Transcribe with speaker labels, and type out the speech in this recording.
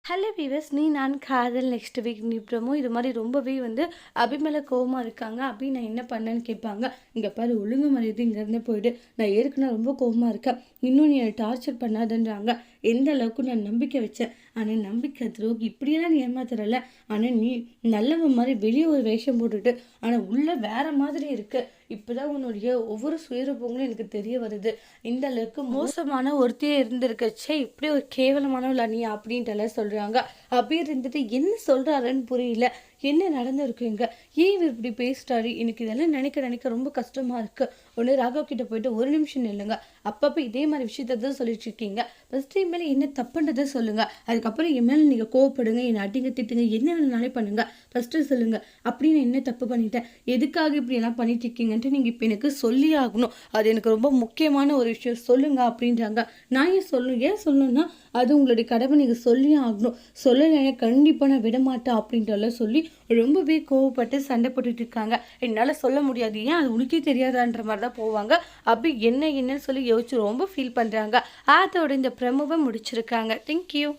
Speaker 1: Hello viewers, நீ நான் காதல் நெக்ஸ்ட் வீக் நிப்ரமோ இது மாதிரி ரொம்பவே அபிமேல கோவமாக இருக்காங்க. அப்படி நான் என்ன பண்ணேன்னு கேட்பாங்க. இங்கே பாரு, ஒழுங்கு மரியாதை இங்கேருந்து போயிடு. நான் ஏற்கனவே ரொம்ப கோவமாக இருக்கேன், இன்னும் நீ டார்ச்சர் பண்ணாதன்றாங்க. எந்த அளவுக்கு நான் நம்பிக்கை வச்சேன், ஆனால் நம்பிக்கை துரோகி. இப்படியெல்லாம் நீ ஏமாத்துறல. ஆனால் நீ நல்லவன் மாதிரி வெளியே ஒரு வேஷம் போட்டுட்டு ஆனால் உள்ள வேற மாதிரி இருக்கு. இப்போதான் உன்னுடைய ஒவ்வொரு சுயரூபங்களும் எனக்கு தெரிய வருது. இந்த அளவுக்கு மோசமான ஒருத்தையே இருந்திருக்கச்சே இப்படி ஒரு கேவலமானவளா நீ அப்படின்ட்டு சொல்றாங்க. அப்படி இருந்துட்டு என்ன சொல்றாருன்னு புரியல. என்ன நடந்திருக்குங்க, ஏன் இவர் இப்படி பேசிட்டாரு? எனக்கு இதெல்லாம் நினைக்க நினைக்க ரொம்ப கஷ்டமா இருக்கு. ஒன்று ராகவ் கிட்ட போயிட்டு ஒரு நிமிஷம் இல்லைங்க, அப்பப்போ இதே மாதிரி விஷயத்த தான் சொல்லிட்டு இருக்கீங்க. ஃபர்ஸ்ட் டைம் மேலே என்ன தப்புன்றதை சொல்லுங்க. அதுக்கப்புறம் என் மேலே நீங்கள் கோவப்படுங்க, என்னை அடிங்க, திட்டுங்க, என்ன வேணுனாலே பண்ணுங்க. ஃபர்ஸ்ட்டு சொல்லுங்க, அப்படி நான் என்ன தப்பு பண்ணிட்டேன், எதுக்காக இப்படி எல்லாம் பண்ணிட்டு இருக்கீங்கன்ட்டு நீங்கள் இப்போ எனக்கு சொல்லி ஆகணும். அது எனக்கு ரொம்ப முக்கியமான ஒரு விஷயம், சொல்லுங்க அப்படின்றாங்க. நான் ஏன் சொல்லணும்னா அது உங்களுடைய கடமை, நீங்கள் சொல்லி ஆகணும். சொல்லலைன்னா கண்டிப்பாக நான் விடமாட்டேன் அப்படின்றலாம் சொல்லி ரொம்பவே கோவப்பட்டு சண்டை போட்டுட்டு இருக்காங்க. என்னால் சொல்ல முடியாது, ஏன் அது உனக்கே தெரியாதான்ற மாதிரி தான் போவாங்க. அப்படி என்னன்னு சொல்லி யோசிச்சு ரொம்ப ஃபீல் பண்ணுறாங்க. அதோட இந்த ப்ரமோவை முடிச்சிருக்காங்க. தேங்க்யூ.